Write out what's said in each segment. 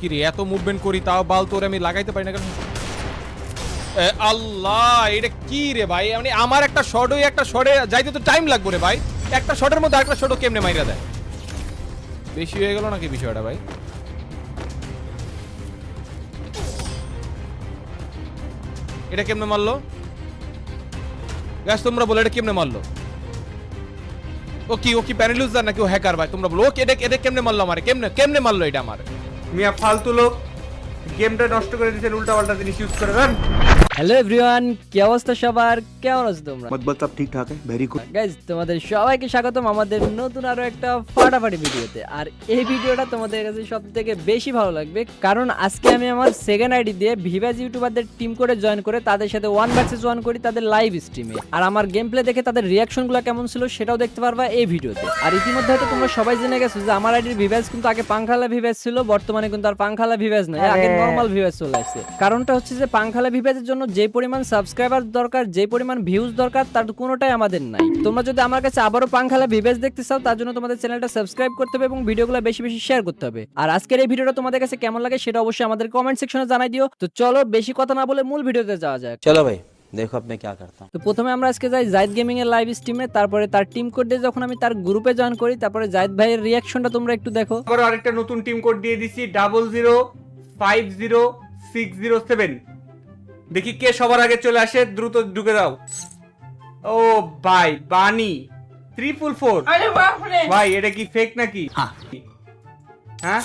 কি রে এত মুভমেন্ট করি তাও বাল তোরে আমি লাগাইতে পারি না কেন আল্লাহ এটা কি রে ভাই মানে আমার একটা শট ওই একটা শটে যাইতে তো টাইম লাগবে রে ভাই একটা শটের মধ্যে আরেকটা শটও কেমনে মাইরা দেয় বেশি হয়ে গেল নাকি বিষয়টা ভাই এটা কেমনে মারলো গাইস তোমরা বলো এটা কেমনে মারলো ও কি প্যানেল ইউজার নাকি ও হ্যাকার ভাই তোমরা বলো ও এটা কেমনে মারলো আমারে কেমনে মারলো এটা আমার মিয়া ফালতু লোক গেমটা নষ্ট করে দিয়েছেন উল্টা পাল্টা জিনিস ইউজ করে দেন হ্যালো এভরিওয়ান কি অবস্থা সবার কেমন আছো তোমরা মতলব সব ঠিক ঠাক है वेरी गुड গাইস তোমাদের সবাইকে স্বাগতম আমাদের নতুন আরো একটা ফাটাফাটি ভিডিওতে আর এই ভিডিওটা তোমাদের কাছে সবথেকে বেশি ভালো লাগবে কারণ আজকে আমি আমার সেকেন্ড আইডি দিয়ে ভিভাজ ইউটিউবারদের টিম করে জয়েন করে তাদের সাথে 1 ভার্সেস 1 করি তাদের লাইভ স্ট্রিমে আর আমার গেম প্লে দেখে তাদের রিঅ্যাকশনগুলো কেমন ছিল সেটাও দেখতে পারবা এই ভিডিওতে আর ইতিমধ্যে হয়তো তোমরা সবাই জেনে গেছো যে আমার আইডির ভিভাজ কিন্তু আগে পাংখালা ভিভাজ ছিল বর্তমানে কিন্তু আর পাংখালা ভিভাজ নয় আগে নরমাল ভিভাজ চলে আসছে কারণটা হচ্ছে যে পাংখালা ভিভাজের জন্য যে পরিমাণ সাবস্ক্রাইবার দরকার যে পরিমাণ ভিউজ দরকার তার কোনোটাই আমাদের নাই তোমরা যদি আমার কাছে আবারও পাংখালা ভিভাজ দেখতে চাও তার জন্য তোমাদের চ্যানেলটা সাবস্ক্রাইব করতে হবে এবং ভিডিওগুলো বেশি বেশি শেয়ার করতে হবে আর আজকের এই ভিডিওটা তোমাদের কাছে কেমন লাগে সেটা অবশ্যই আমাদের কমেন্ট সেকশনে জানাই দিও তো চলো বেশি কথা না বলে মূল ভিডিওতে যাওয়া যাক चलो भाई देखो अब मैं क्या करता हूँ তো প্রথমে আমরা আজকে যাই জায়েদ গেমিং এর লাইভ স্ট্রিমে তারপরে তার টিম কোড দিয়ে যখন আমি তার গ্রুপে জয়েন করি তারপরে জায়েদ ভাইয়ের রিঅ্যাকশনটা তোমরা একটু দেখো আবার আরেকটা নতুন টিম কোড দিয়ে দিছি 0050607 দেখি কে সবার আগে চলে আসে দ্রুত ঢুকে দাও ও ভাই বানি 344 আরে বাপ রে ভাই এটা কি ফেক নাকি হ্যাঁ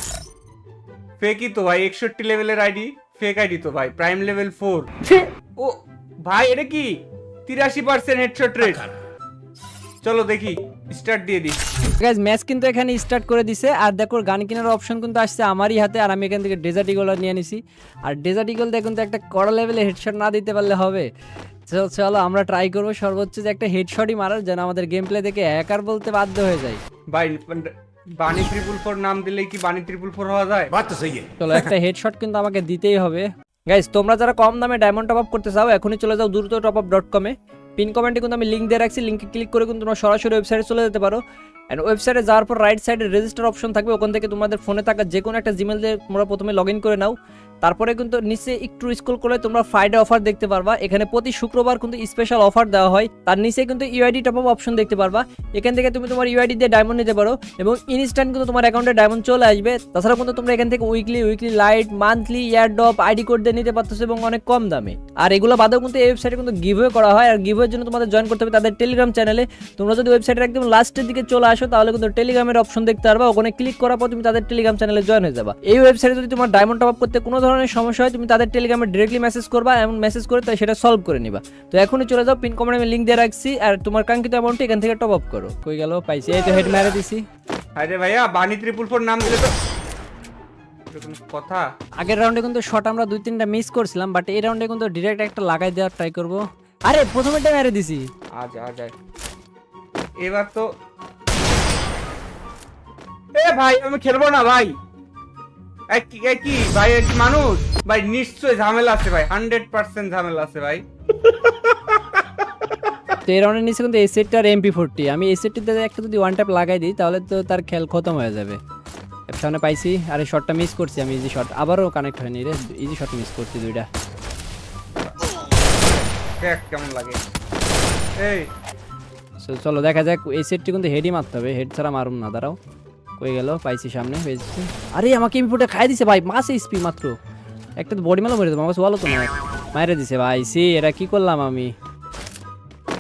ফেকই তো ভাই 61 লেভেলের আইডি ফেক আইডি তো ভাই প্রাইম লেভেল 4 ও ভাই এটা কি 83% হেডশট রেট চলো দেখি স্টার্ট দিয়ে দিই গাইস ম্যাচ কিন্তু এখানে স্টার্ট করে দিছে আর দেখো গান কেনার অপশন কিন্তু আসছে আমারই হাতে আর আমি এখান থেকে ডেজার্ট ইগল নিয়ে নিছি আর ডেজার্ট ইগল দিয়ে কিন্তু একটা কড়া লেভেলে হেডশট না দিতে পারলে হবে চলো আমরা ট্রাই করবো সর্বোচ্চ যে একটা হেডশটই মারার যেন আমাদের গেম প্লে দেখে হ্যাকার বলতে বাধ্য হয়ে যায় ভাই বানি 444 নাম দিলেই কি বানি 444 হওয়া যায় बात तो सही है চলো একটা হেডশট কিন্তু আমাকে দিতেই হবে গাইস তোমরা যারা কম দামে ডায়মন্ড টপ আপ করতে চাও এখনই চলে যাও দ্রুতটপআপ.com এ পিন কমেন্টে কিন্তু আমি লিংক দিয়ে রাখছি লিংকে ক্লিক করে কিন্তু তোমরা সরাসরি ওয়েবসাইটে চলে যেতে পারো এন্ড ওয়েবসাইটে যাওয়ার পর রাইট সাইডে রেজিস্টার অপশন থাকবে ওখান থেকে তোমাদের ফোনে থাকা যে কোনো একটা জিমেল দিয়ে তোমরা প্রথমে লগইন করে নাও তারপরে কিন্তু নিচে একটু স্ক্রল করলে তোমরা ফ্রাইডে অফার দেখতে পারবা এখানে প্রতি শুক্রবার কিন্তু স্পেশাল অফার দেওয়া হয় তার নিচে কিন্তু ইউআইডি টপ আপ অপশন দেখতে পারবা এখান থেকে তুমি তোমার ইউআইডি দিয়ে ডায়মন্ড নিতে পারো এবং ইনস্ট্যান্ট কিন্তু তোমার অ্যাকাউন্টে ডায়মন্ড চলে আসবে তাছাড়া কিন্তু তোমরা এখান থেকে weekly light monthly airdrop ID code দিয়ে নিতে পারতেছো এবং অনেক কম দামে আর এগুলো বাদেও কিন্তু এই ওয়েবসাইটে কিন্তু গিভওয়ে করা হয় আর গিভওয়ের জন্য তোমাদের জয়েন করতে হবে তাদের টেলিগ্রাম চ্যানেলে তোমরা যদি ওয়েবসাইটের একদম লাস্টের দিকে চলে আসো তাহলে কিন্তু টেলিগ্রামের অপশন দেখতে পারবা ওখানে ক্লিক করার পর তুমি তাদের টেলিগ্রাম চ্যানেলে জয়েন হয়ে যাবা এই ওয়েবসাইটে যদি তোমার ডায়মন্ড টপ আপ করতে কোনো ধরনের সমস্যা হয় তুমি তাদের টেলিগ্রামে ডাইরেক্টলি মেসেজ করবা এবং মেসেজ করে তাই সেটা সলভ করে নিবা তো এখনই চলে যাও পিন কমেন্টে আমি লিংক দিয়ে রাখছি আর তোমার কাঙ্ক্ষিত অ্যামাউন্ট এখান থেকে টপ আপ করো কই গেল পাইছি এই তো হেড মেরে দিছি আরে ভাইয়া বানি 444 নাম দিলে তো এরকম কথা আগের রাউন্ডে কিন্তু শট আমরা 2-3টা মিস করছিলাম বাট এই রাউন্ডে কিন্তু ডাইরেক্ট একটা লাগাই দেওয়ার ট্রাই করব আরে প্রথমেরটা মেরে দিছি যায় এবার তো এ ভাই আমি খেলবো না ভাই কি ভাই এক মানুষ ভাই নিশ্চয় ঝামেলা আছে ভাই 100% ঝামেলা আছে ভাই তো এই রাউন্ডের নিচে কিন্তু এই সেটটা আর MP40 আমি এই সেটটিতে একটা যদি ওয়ান ট্যাপ লাগাই দিই তাহলে তো তার খেল খতম হয়ে যাবে এর সামনে পাইছি আর এই শটটা মিস করছি আমি ইজি শট আবারও কানেক্ট হয়নি রে ইজি শট মিস করছি দুইটা কেমন লাগে এই চলো দেখা যাক এই সেটটি কিন্তু হেডই মারতে হবে হেড ছাড়া মারুম না দাঁড়াও কই গেল পাইছি সামনে পেয়েছি আরে আমাকে MP40 খাই দিছে ভাই মাস এইচপি মাত্র একটা তো বডি মেলা মেরে দেবো আমার ভালো তো না মাইরে দিছে ভাই সি এটা কি করলাম আমি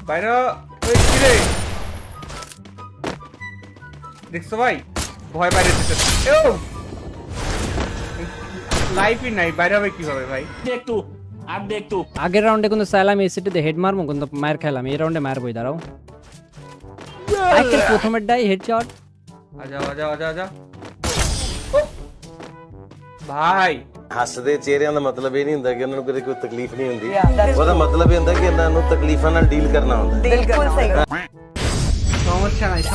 বাইরে ওই কি রে দেখছো ভাই ভয় বাইরে দিতে ও লাইফই নাই বাইরে হবে কিভাবে ভাই देख तू आप देख तू আগের রাউন্ডে কিন্তু সাইলাম এই সেটটিতে হেড মারমু কিন্তু মার খেলাম এই রাউন্ডে মারবই দাঁড়াও আজকে প্রথমের ডাই হেডশট আজা ਭਾਈ ਹੱਸਦੇ ਚਿਹਰਿਆਂ ਦਾ ਮਤਲਬ ਇਹ ਨਹੀਂ ਹੁੰਦਾ ਕਿ ਉਹਨਾਂ ਨੂੰ ਕਦੇ ਕੋਈ ਤਕਲੀਫ ਨਹੀਂ ਹੁੰਦੀ ਉਹਦਾ ਮਤਲਬ ਇਹ ਹੁੰਦਾ ਕਿ ਇਹਨਾਂ ਨੂੰ ਤਕਲੀਫਾਂ ਨਾਲ ਡੀਲ ਕਰਨਾ ਹੁੰਦਾ बिल्कुल सही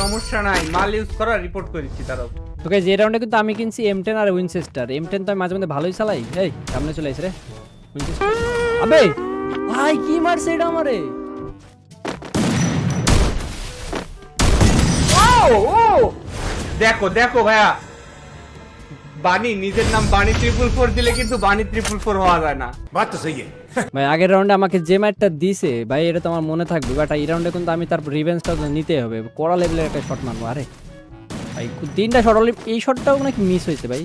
সমস্যা নাই মাল ইউজ করা রিপোর্ট করেছি তারও তো গাইস এই রাউন্ডে কিন্তু আমি কিনছি M10 আর উইনচেস্টার M10 তো আমি মাঝে মধ্যে ভালোই চালাই এই সামনে চলে আইছে রে উইনচেস্টার আবে ভাই কি মারছে এটা আমারে ও দেখো ভাইয়া বানি, নিজের নাম বানি 444 দিলে কিন্তু বানি 444 হওয়া যায় না। ভাই আগের রাউন্ডে আমাকে যে ম্যাচটা দিছে ভাই এটা তো আমার মনে থাকবে, বাট এই রাউন্ডে কিন্তু আমি তার রিভেঞ্জটা নিতে হবে, কড়া লেভেলের একটা শট মারবো। আরে ভাই 3টা শট অলরেডি, এই শটটাও নাকি মিস হয়েছে ভাই।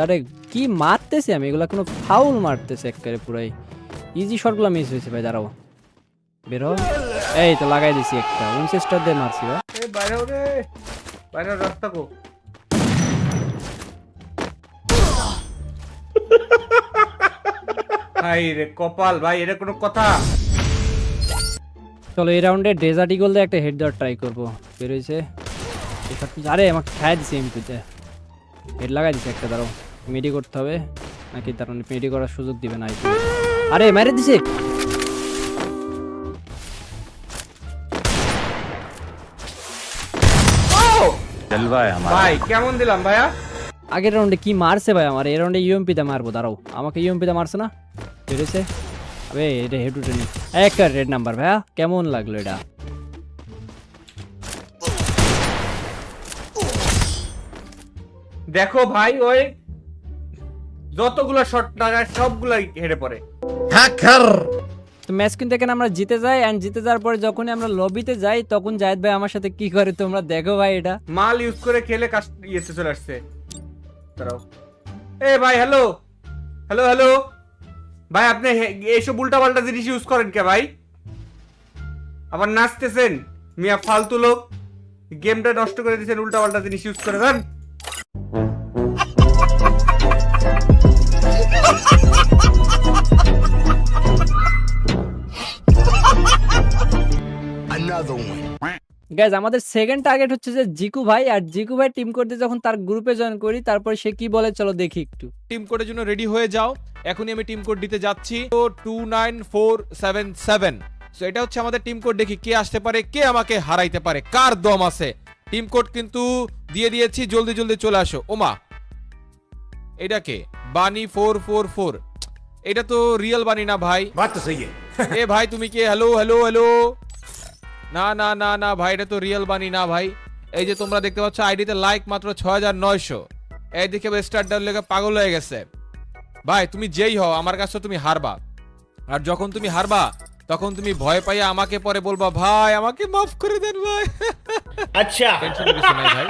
আরে কি মারতেছি আমি এগুলা, কোনো ফাউল মারতেছে একেবারে, পুরাই ইজি শটগুলো মিস হয়েছে ভাই। দাঁড়াও বেরো, এই তো লাগাই দিছি একটা উইনচেস্টার দিয়ে মারছি ভাই। এ বাইরে রে, বাইরে রাস্তা কো। ভাই রে কপাল ভাই, এটা কোনো কথা? চলো এই রাউন্ডে ডেজার্ট ইগল দিয়ে একটা হেড দেওয়ার ট্রাই করবো। বের হয়েছে, আরে আমাকে খাই দিছে এমপিতে, হেড লাগাই দিছে একটা। দাঁড়াও মেডি করতে হবে নাকি, তার মেডি করার সুযোগ দিবে না। আরে মেরে দিছে, ভাই কেমন দিলাম ভাইয়া? আগের রাউন্ডে কি মারছে ভাই আমার, এই রাউন্ডে ইউএমপিতে মারবো। দাঁড়াও আমাকে ইউএমপিতে মারছে না, বেরিয়েছে। আবে এটা হেড উঠে নি, একটা রেড নাম্বার ভাইয়া, কেমন লাগলো এটা? দেখো ভাই, ওই যতগুলো শট লাগায় সবগুলাই হেডে পড়ে। তো ম্যাচ কিন্তু এখানে আমরা জিতে যাই, এন্ড জিতে যাওয়ার পরে যখনই আমরা লবিতে যাই তখন জায়েদ ভাই আমার সাথে কি করে তোমরা দেখো ভাই। এটা মাল ইউজ করে খেলে ইয়েতে চলে আসছে। দাঁড়াও, এ ভাই হ্যালো হ্যালো হ্যালো ভাই, আপনি এইসব উল্টা পাল্টা জিনিস ইউজ করেন কে ভাই? আবার নাচতেছেন মিয়া, ফালতু লোক, গেমটা নষ্ট করে দিয়েছেন উল্টা পাল্টা জিনিস ইউজ করে। দেন গাইজ আমাদের সেকেন্ড টার্গেট হচ্ছে যে জিকু ভাই, আর জিকু ভাই টিম করতে যখন তার গ্রুপে জয়েন করি তারপর সে কি বলে চলো দেখি একটু। টিম কোডের জন্য রেডি হয়ে যাও, এখনই আমি টিম কোড দিতে যাচ্ছি। তো 29477। সো এটা হচ্ছে আমাদের টিম কোড, দেখি কে আসতে পারে, কে আমাকে হারাইতে পারে, কার দম আছে। টিম কোড কিন্তু দিয়ে দিয়েছি, জলদি জলদি চলে আসো। ওমা এটা কে? বানি 444, এটা তো রিয়েল বানি না ভাই। বাত তো সহি এ ভাই তুমি কে? হ্যালো হ্যালো হ্যালো, না না না না ভাই, এটা তো রিয়েল বানি না ভাই। এই যে তোমরা দেখতে পাচ্ছ আইডিতে লাইক মাত্র 6900, এই দেখে স্টার ডাউন লেগে পাগল হয়ে গেছে। ভাই তুমি যেই হও আমার কাছে তুমি হারবা, আর যখন তুমি হারবা তখন তুমি ভয় পাইয়া আমাকে পরে বলবা ভাই আমাকে মাফ করে দেন ভাই। আচ্ছা টেনশন কিছু নাই ভাই,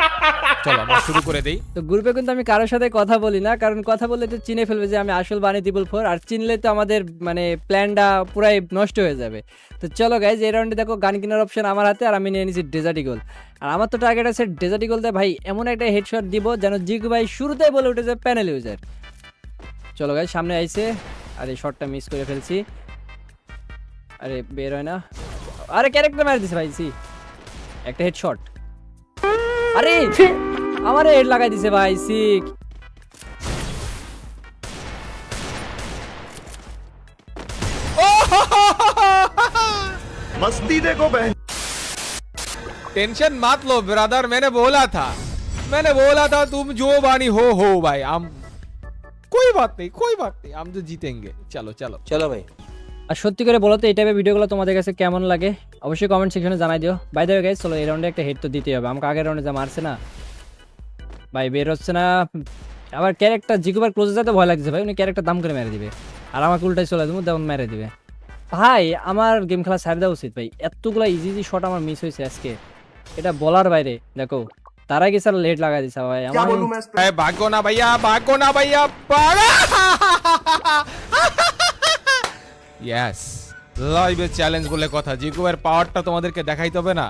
চলো আমরা শুরু করে দেই। তো গ্রুপে কিন্তু আমি কারোর সাথে কথা বলি না, কারণ কথা বললে তো চিনে ফেলবে যে আমি আসল বানি 444, আর চিনলে তো আমাদের মানে প্ল্যানটা পুরাই নষ্ট হয়ে যাবে। তো চলো গাইজ এই রাউন্ডে দেখো গান কেনার অপশন আমার হাতে, আর আমি নিয়ে নিয়েছি ডেজার্ট ইগল। আর আমার তো টার্গেট আছে ডেজার্ট ইগল দিয়ে ভাই এমন একটা হেডশট দিব যেন জিকু ভাই শুরুতেই বলে উঠেছে প্যানেল ইউজার। চলো গাইজ সামনে আইছে, আর এই শটটা মিস করে ফেলছি। আরে বের হয় না, আরে ক্যারেক্টার মার দিছে ভাই, সি একটা হেডশট। আরে আমারে হেড লাগাই দিছে ভাই, সিক। मस्ती देखो बहन। टेंशन मत लो ब्रदर, मैंने बोला था तुम जो बानी हो भाई। हम कोई बात नहीं, हम तो जीतेंगे। चलो चलो चलो भाई। আর সত্যি করে বলো তো এই টাইপের ভিডিওগুলো তোমাদের কাছে কেমন লাগে, অবশ্যই কমেন্ট সেকশনে জানাই দিও। বাই দ্য ওয়ে গাইস চলো এই রাউন্ডে একটা হেড তো দিতেই হবে, আমাকে আগের রাউন্ডে যা মারছে না ভাই, বের হচ্ছে না। আবার ক্যারেক্টার জিকুবার ক্লোজে যেতে ভয় লাগছে ভাই, উনি ক্যারেক্টার দাম করে মেরে দিবে, আর আমাকে উল্টাই চলে দেবো তেমন মেরে দিবে। ভাই আমার গেম খেলা ছাড় দেওয়া উচিত ভাই, এতগুলো ইজি শট আমার মিস হয়েছে আজকে, এটা বলার বাইরে। দেখো তারা কি স্যার লেট লাগাই দিছে ভাই আমার। भागो ना भैया, भागो ना भैया, यस লাইভে চ্যালেঞ্জ বলে কথা। জিকুয়ের পাওয়ারটা তোমাদেরকে দেখাইতে হবে না,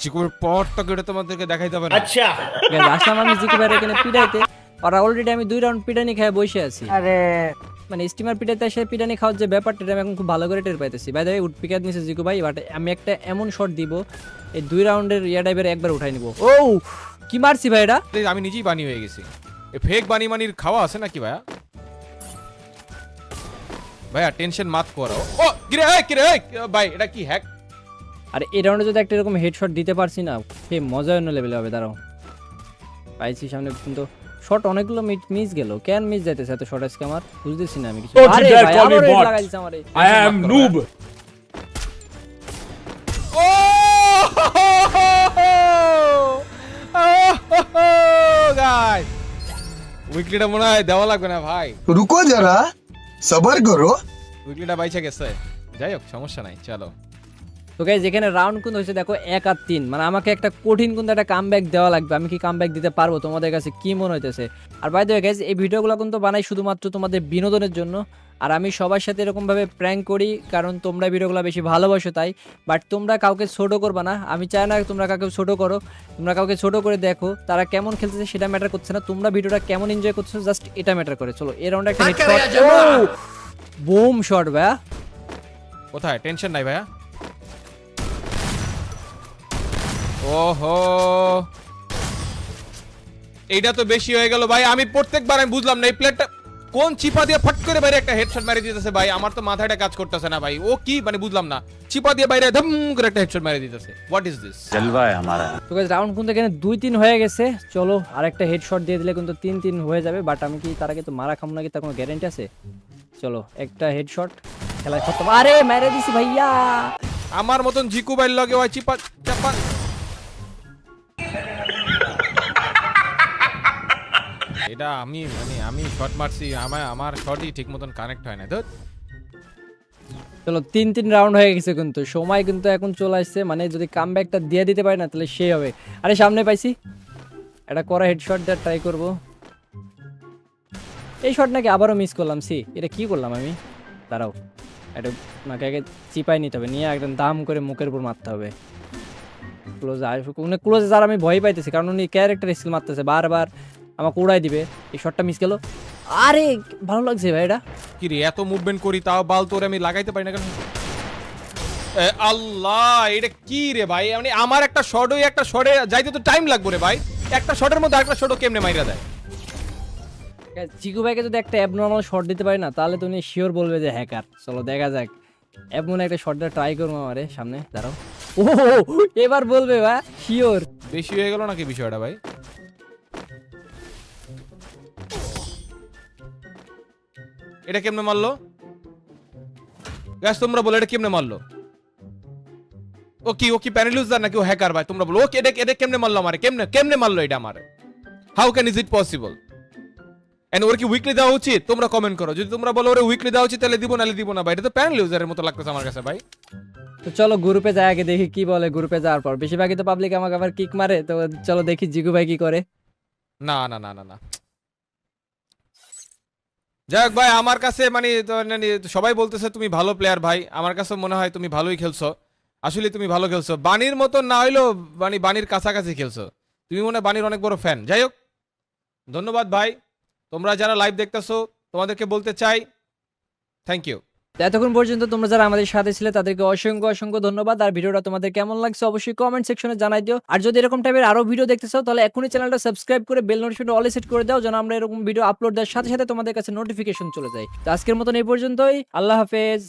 জিকুয়ের পাওয়ারটা কেটে তোমাদেরকে দেখাইতে হবে না। আচ্ছা আসলাম আমি জিকুয়ের এখানে পিটাইতে, আর অলরেডি আমি 2 রাউন্ড পিটানি খেয়ে বসে আছি। আরে মানে স্টিমার পিটাইতে এসে পিটানি খাওয়ার যে ব্যাপারটা আমি এখন খুব ভালো করে টের পাইতেছি। By the way wood picker নিছে জিকু ভাই, বাট আমি একটা এমন শট দিব এই 2 রাউন্ডের ইয়া ডাইভের একবার উঠাই নিব। ও কি মারছি ভাই এটা, আমি নিজেই বানি হয়ে গেছি। এই ফেক বানি মানির খাওয়া আছে নাকি ভাইয়া? ভাইয়া টেনশন মাত করো। ও কিরে ভাই এটা কি হ্যাক? আর এই রাউন্ডে যদি একটা এরকম হেডশট দিতে পারছি না সে মজা অন্য লেভেলে হবে। দাঁড়াও পাইছি সামনে, কিন্তু শট অনেকগুলো মিস গেল, কেন মিস যাইতেছে এত শট আজকে আমার বুঝতেছি না আমি কিছু। আরে ভাই আবার হেড লাগাই দিছে আমারে, আই অ্যাম নুব। ও গাইস উইকলিটা মনে হয় দেওয়া লাগবে না ভাই, रुको जरा सबर करो। উইকলিটা বাইচা গেছে। যাই হোক সমস্যা নাই, চলো। তো গাইজ এখানে রাউন্ড কিন্তু হয়েছে দেখো 1 আর 3, মানে আমাকে একটা কঠিন কিন্তু একটা কামব্যাক দেওয়া লাগবে। আমি কি কামব্যাক দিতে পারবো? তোমাদের কাছে কি মনে হইতেছে? আর বাই দ্য ওয়ে গাইজ এই ভিডিওগুলো কিন্তু বানাই শুধুমাত্র তোমাদের বিনোদনের জন্য। আর আমি সবার সাথে এরকমভাবে প্র্যাঙ্ক করি কারণ তোমরা ভিডিওগুলো বেশি ভালোবাসো তাই। বাট তোমরা কাউকে ছোট করবা না, আমি চাই না তোমরা কাউকে ছোট করো। তোমরা কাউকে ছোট করে দেখো, তারা কেমন খেলতেছে সেটা ম্যাটার করছে না, তোমরা ভিডিওটা কেমন এনজয় করছো জাস্ট এটা ম্যাটার করে। চলো এই রাউন্ডে একটা হেডশট, বুম শট ভাইয়া। কোথায়? টেনশন নাই ভাইয়া। ওহো, এইটা তো বেশি হয়ে গেল ভাই। আমি প্রত্যেকবার আমি বুঝলাম না এই প্লেটটা কোন চিপা দিয়ে ফট করে বাইরে একটা হেডশট মেরে দিতেছে ভাই। আমার তো মাথাটা কাজ করতেছে না ভাই, ও কি মানে বুঝলাম না। চিপা দিয়ে বাইরে ধম করে একটা হেডশট মেরে দিতেছে, হোয়াট ইজ দিস? जलवा है हमारा। তো গাইস রাউন্ড কিন্তু এখানে 2-3 হয়ে গেছে। চলো আরেকটা হেডশট দিয়ে দিলে কিন্তু 3-3 হয়ে যাবে। বাট আমি কি তার আগে তো মারা খামো নাকি তার কোনো গ্যারান্টি আছে? চলো একটা হেডশট, খেলা খতম। আরে মেরে দিছি ভাইয়া। আমার মতন জিকু বাইর লগে ওই চিপা চাপা। এটা আমি শট মারছি, আমার শটই ঠিক মতন কানেক্ট হয় না। ধুর। চলো 3-3 রাউন্ড হয়ে গেছে কিন্তু সময় কিন্তু এখন চলে আসছে, মানে যদি কামব্যাকটা দিয়ে দিতে পারি না তাহলে সেই হবে। আরে সামনে পাইছি, এটা করা হেডশট দিয়ে ট্রাই করব। এই শট নাকি আবারও মিস করলাম। এটা কি করলাম আমি? দাঁড়াও, এটা নাকি আগে চিপাই নিতে হবে, নিয়ে একদম দাম করে মুখের উপর মারতে হবে। ক্লোজে আসবে, উনি ক্লোজে যার আমি ভয় পাইতেছি কারণ উনি ক্যারেক্টার স্কিল মারতেছে, বারবার আমাকে উড়াই দিবে। এই শটটা মিস গেল। আরে ভালো লাগছে ভাই এটা। কি রে, এত মুভমেন্ট করি তাও বাল তোরে আমি লাগাইতে পারি না কেন? আল্লাহ, এটা কি রে ভাই? মানে আমার একটা শট ওই একটা শটে যাইতে তো টাইম লাগবে রে ভাই। একটা শটের মধ্যে আরেকটা শটও কেমনে মাইরা দেয়? চিকু ভাইকে যদি একটা অ্যাবনর্মাল শট দিতে পারি না তাহলে তো উনি শিওর বলবে যে হ্যাকার। চলো দেখা যাক, এমন একটা শট দিয়ে ট্রাই করবো। আমারে সামনে দাঁড়াও, ও এবার বলবে ভাই শিওর। বেশি হয়ে গেল নাকি বিষয়টা ভাই? এটা কেমনে মারলো গ্যাস? তোমরা বলো এটা কেমনে মারলো? ও কি প্যানেল ইউজার নাকি ও হ্যাকার ভাই? তোমরা বলো ওকে এটা কেমনে মারলো আমারে? কেমনে মারলো এটা আমারে? How can is it possible? And ওর কি উইকলি দেওয়া উচিত? তোমরা কমেন্ট করো। যদি তোমরা বলো ওরে উইকলি দেওয়া উচিত তাহলে দিব, নালে দিব না ভাই। এটা তো প্যানেল ইউজারের মতো লাগতেছে আমার কাছে ভাই। তো চলো গ্রুপে যাই আগে, দেখি কি বলে। গ্রুপে যাওয়ার পর বেশিরভাগই তো পাবলিক আমাকে আবার কিক মারে, তো চলো দেখি জিগু ভাই কি করে। না না না না না, যাই হোক ভাই, আমার কাছে মানে সবাই বলতেছে তুমি ভালো প্লেয়ার ভাই। আমার কাছে মনে হয় তুমি ভালোই খেলছো, আসলে তুমি ভালো খেলছো। বানির মতো না হইলেও মানে বানির কাছাকাছি খেলছো তুমি, মনে হয় বানির অনেক বড় ফ্যান। যাই হোক ধন্যবাদ ভাই। তোমরা যারা লাইভ দেখতেছো তোমাদেরকে বলতে চাই থ্যাংক ইউ। এতক্ষণ পর্যন্ত তোমরা যারা আমাদের সাথে ছিলে তাদেরকে অসংখ্য অসংখ্য ধন্যবাদ। আর ভিডিওটা তোমাদের কেমন লাগছে অবশ্যই কমেন্ট সেকশনে জানাই দিও। আর যদি এরকম টাইপের আরো ভিডিও দেখতে চাও তাহলে এখনই চ্যানেলটা সাবস্ক্রাইব করে বেল নোটিফিকেশন অলে সেট করে দাও, যেন আমরা এরকম ভিডিও আপলোড দেওয়ার সাথে সাথে তোমাদের কাছে নোটিফিকেশন চলে যায়। তো আজকের মতন এই পর্যন্তই, আল্লাহ হাফেজ।